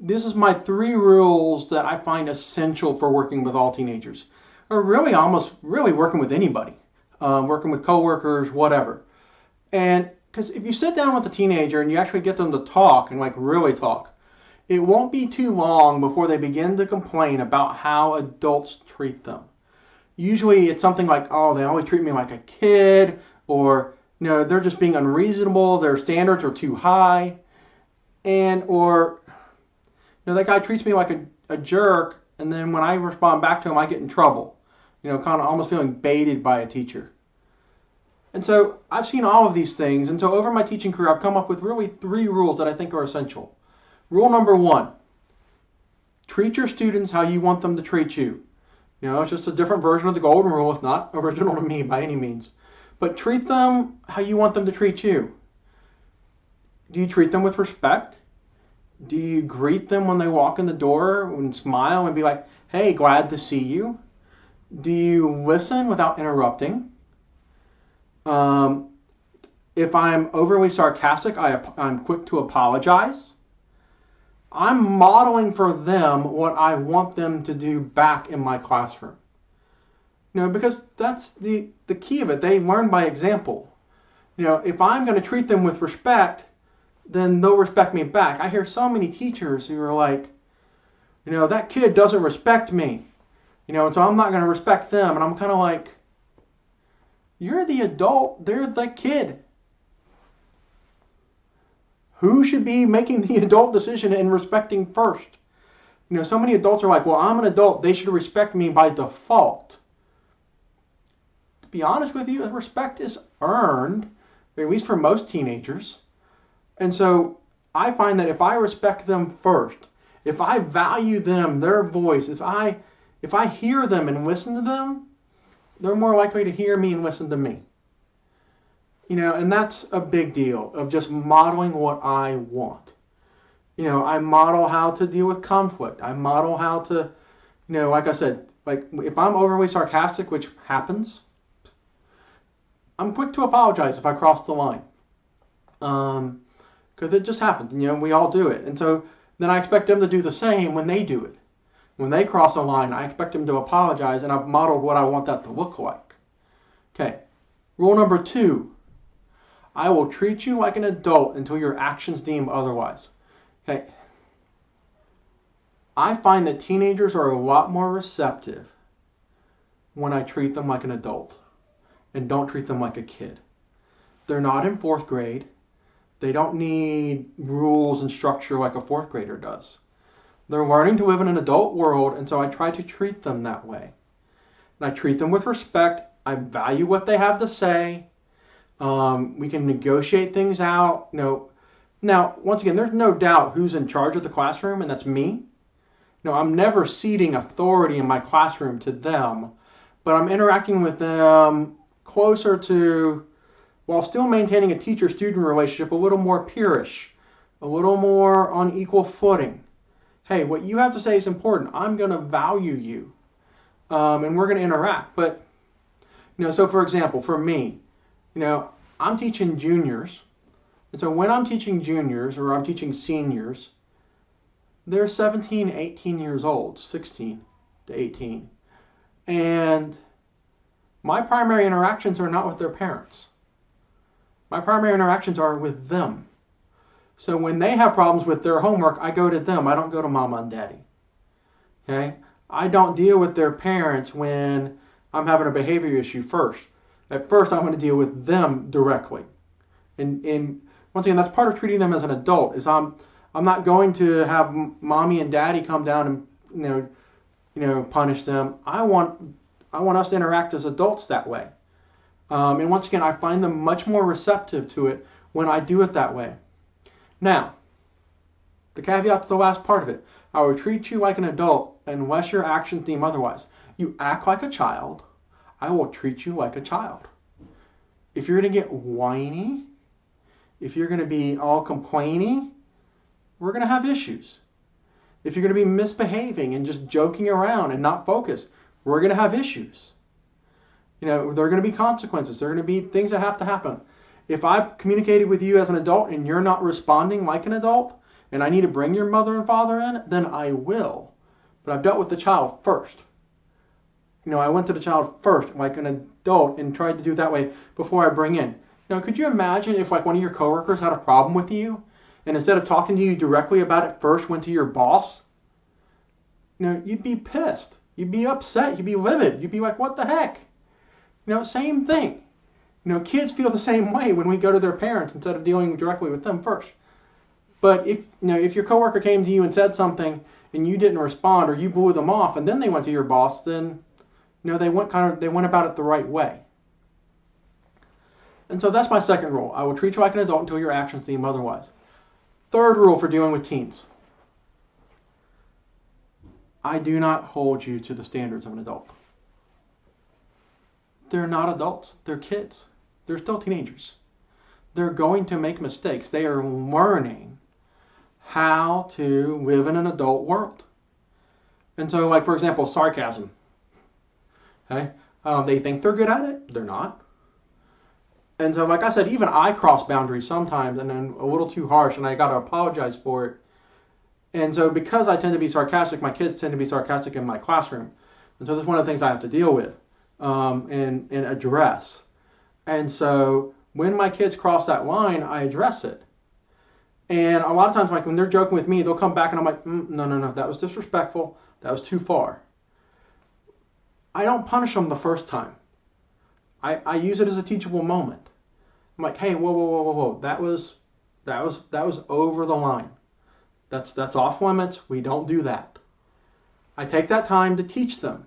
this is my 3 rules that I find essential for working with all teenagers, or really almost really working with anybody, working with coworkers, whatever. And because if you sit down with a teenager and you actually get them to talk and like really talk, it won't be too long before they begin to complain about how adults treat them. Usually it's something like, oh, they always treat me like a kid, or they're just being unreasonable, their standards are too high, or that guy treats me like a jerk, and then when I respond back to him, I get in trouble. Kind of almost feeling baited by a teacher. And so I've seen all of these things, and so over my teaching career, I've come up with really 3 rules that I think are essential. Rule number 1, treat your students how you want them to treat you. It's just a different version of the golden rule. It's not original to me by any means. But treat them how you want them to treat you. Do you treat them with respect? Do you greet them when they walk in the door and smile and be like, hey, glad to see you? Do you listen without interrupting? If I'm overly sarcastic, I'm quick to apologize. I'm modeling for them what I want them to do back in my classroom. Because that's the key of it. They learn by example. If I'm going to treat them with respect, then they'll respect me back. I hear so many teachers who are like, that kid doesn't respect me. And so I'm not going to respect them. And I'm kind of like, you're the adult, they're the kid. Who should be making the adult decision and respecting first? So many adults are like, well, I'm an adult, they should respect me by default. To be honest with you, respect is earned, at least for most teenagers. And so I find that if I respect them first, if I value them, their voice, if I hear them and listen to them, they're more likely to hear me and listen to me. And that's a big deal of just modeling what I want. I model how to deal with conflict. I model how to, like I said, like if I'm overly sarcastic, which happens, I'm quick to apologize if I cross the line. Because it just happens, we all do it. And so then I expect them to do the same when they do it. When they cross a line, I expect them to apologize, and I've modeled what I want that to look like. Okay, rule number 2. I will treat you like an adult until your actions deem otherwise. Okay. I find that teenagers are a lot more receptive when I treat them like an adult and don't treat them like a kid. They're not in 4th grade. They don't need rules and structure like a 4th grader does. They're learning to live in an adult world, and so I try to treat them that way. And I treat them with respect. I value what they have to say. We can negotiate things out. Now, once again, there's no doubt who's in charge of the classroom, and that's me. I'm never ceding authority in my classroom to them, but I'm interacting with them closer to, while still maintaining a teacher-student relationship, a little more peerish, a little more on equal footing. Hey, what you have to say is important. I'm going to value you, and we're going to interact. But, so for example, for me, I'm teaching juniors. And so when I'm teaching juniors or I'm teaching seniors, they're 17, 18 years old, 16 to 18. And my primary interactions are not with their parents. My primary interactions are with them. So when they have problems with their homework, I go to them. I don't go to mama and daddy. Okay? I don't deal with their parents when I'm having a behavior issue first. At first, I'm going to deal with them directly. And once again, that's part of treating them as an adult. Is I'm not going to have mommy and daddy come down and punish them. I want us to interact as adults that way. And once again, I find them much more receptive to it when I do it that way. Now, the caveat to the last part of it. I will treat you like an adult unless your actions deem otherwise. You act like a child, I will treat you like a child. If you're going to get whiny, if you're going to be all complaining, we're going to have issues. If you're going to be misbehaving and just joking around and not focused, we're going to have issues. There are going to be consequences. There are going to be things that have to happen. If I've communicated with you as an adult and you're not responding like an adult, and I need to bring your mother and father in, then I will. But I've dealt with the child first. I went to the child first, like an adult, and tried to do it that way before I bring in. Could you imagine if like one of your coworkers had a problem with you, and instead of talking to you directly about it first, went to your boss? You'd be pissed. You'd be upset. You'd be livid. You'd be like, what the heck? Same thing. Kids feel the same way when we go to their parents instead of dealing directly with them first. But if your coworker came to you and said something and you didn't respond, or you blew them off, and then they went to your boss, then they went about it the right way. And so that's my second rule. I will treat you like an adult until your actions seem otherwise. Third rule for dealing with teens. I do not hold you to the standards of an adult. They're not adults. They're kids. They're still teenagers. They're going to make mistakes. They are learning how to live in an adult world. And so, like, for example, sarcasm. Okay? They think they're good at it. They're not. And so, like I said, even I cross boundaries sometimes, and I'm a little too harsh, and I got to apologize for it. And so, because I tend to be sarcastic, my kids tend to be sarcastic in my classroom. And so, that's one of the things I have to deal with and address. And so, when my kids cross that line, I address it. And a lot of times, like when they're joking with me, they'll come back and I'm like, no, that was disrespectful. That was too far. I don't punish them the first time. I use it as a teachable moment. I'm like, hey, whoa. That was over the line. That's off limits. We don't do that. I take that time to teach them.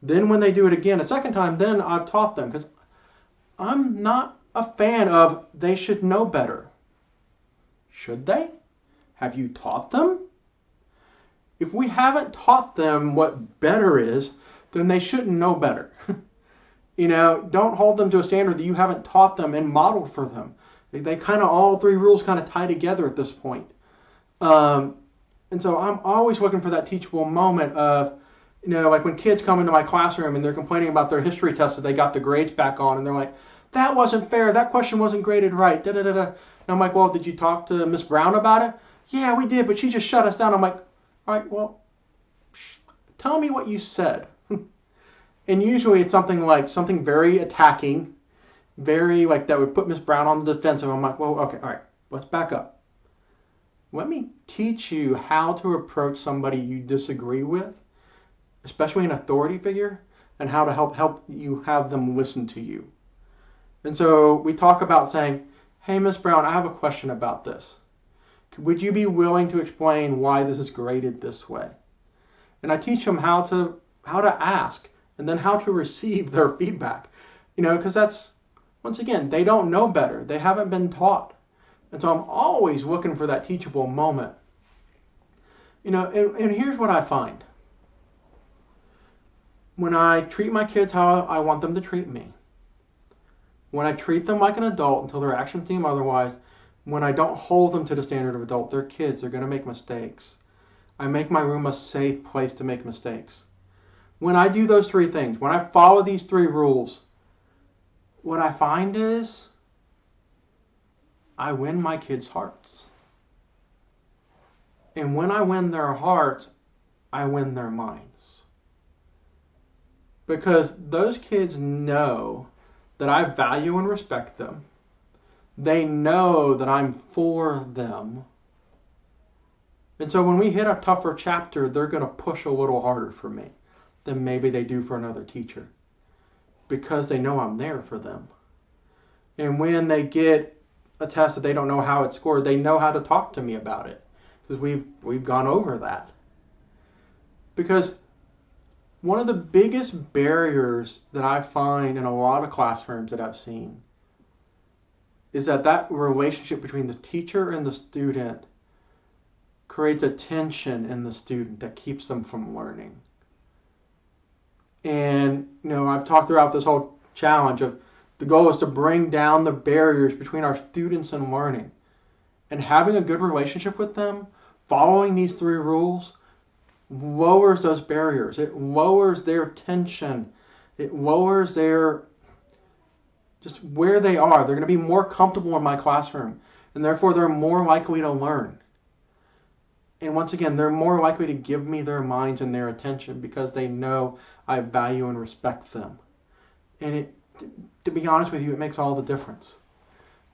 Then when they do it again a second time, then I've taught them, because I'm not a fan of they should know better. Should they? Have you taught them? If we haven't taught them what better is, then they shouldn't know better. Don't hold them to a standard that you haven't taught them and modeled for them. They kind of, all three rules kind of tie together at this point. And so I'm always looking for that teachable moment of, like when kids come into my classroom and they're complaining about their history test that they got the grades back on, and they're like, that wasn't fair. That question wasn't graded right. And I'm like, well, did you talk to Miss Brown about it? Yeah, we did, but she just shut us down. I'm like, all right, well, tell me what you said. And usually it's something very attacking, very like that would put Miss Brown on the defensive. I'm like, well, okay, all right, let's back up. Let me teach you how to approach somebody you disagree with, especially an authority figure, and how to help you have them listen to you. And so we talk about saying, hey, Miss Brown, I have a question about this. Would you be willing to explain why this is graded this way? And I teach them how to ask, and then how to receive their feedback. Because that's, once again, they don't know better. They haven't been taught. And so I'm always looking for that teachable moment. And here's what I find. When I treat my kids how I want them to treat me, when I treat them like an adult until their actions seem otherwise, when I don't hold them to the standard of adult, they're kids, they're going to make mistakes. I make my room a safe place to make mistakes. When I do those three things, when I follow these three rules, what I find is I win my kids' hearts. And when I win their hearts, I win their minds. Because those kids know that I value and respect them. They know that I'm for them. And so when we hit a tougher chapter, they're going to push a little harder for me than maybe they do for another teacher, because they know I'm there for them. And when they get a test that they don't know how it's scored, they know how to talk to me about it, because we've gone over that. Because one of the biggest barriers that I find in a lot of classrooms that I've seen is that relationship between the teacher and the student creates a tension in the student that keeps them from learning. And, I've talked throughout this whole challenge of the goal is to bring down the barriers between our students and learning. And having a good relationship with them, following these three rules, lowers those barriers. It lowers their tension. It lowers their, just where they are. They're going to be more comfortable in my classroom. And therefore, they're more likely to learn. And once again, they're more likely to give me their minds and their attention because they know I value and respect them. And to be honest with you, it makes all the difference.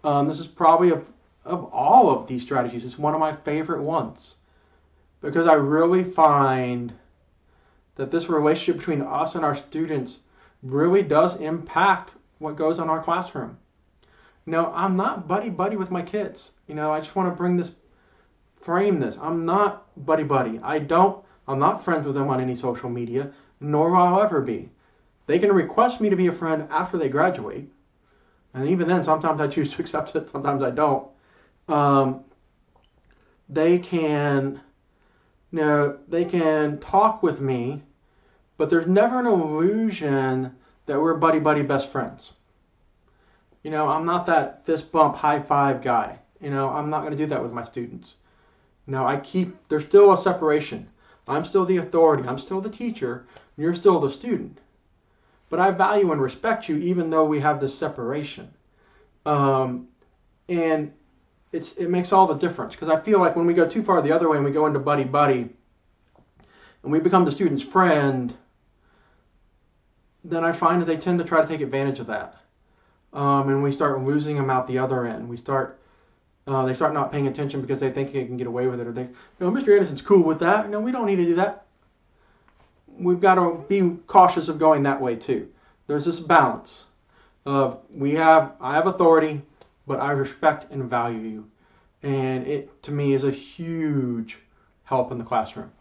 This is probably of all of these strategies, it's one of my favorite ones because I really find that this relationship between us and our students really does impact what goes on in our classroom. I'm not buddy-buddy with my kids. I just want to frame this. I'm not buddy-buddy. I'm not friends with them on any social media, nor will I ever be. They can request me to be a friend after they graduate. And even then, sometimes I choose to accept it, sometimes I don't. They can talk with me, but there's never an illusion that we're buddy-buddy best friends. I'm not that fist bump, high five guy. I'm not going to do that with my students. There's still a separation. I'm still the authority. I'm still the teacher. And you're still the student. But I value and respect you even though we have this separation. And it makes all the difference. Because I feel like when we go too far the other way and we go into buddy-buddy and we become the student's friend, then I find that they tend to try to take advantage of that. And we start losing them out the other end. They start not paying attention because they think they can get away with it, or Mr. Anderson's cool with that. We don't need to do that. We've got to be cautious of going that way too. There's this balance of I have authority, but I respect and value you, and it to me is a huge help in the classroom.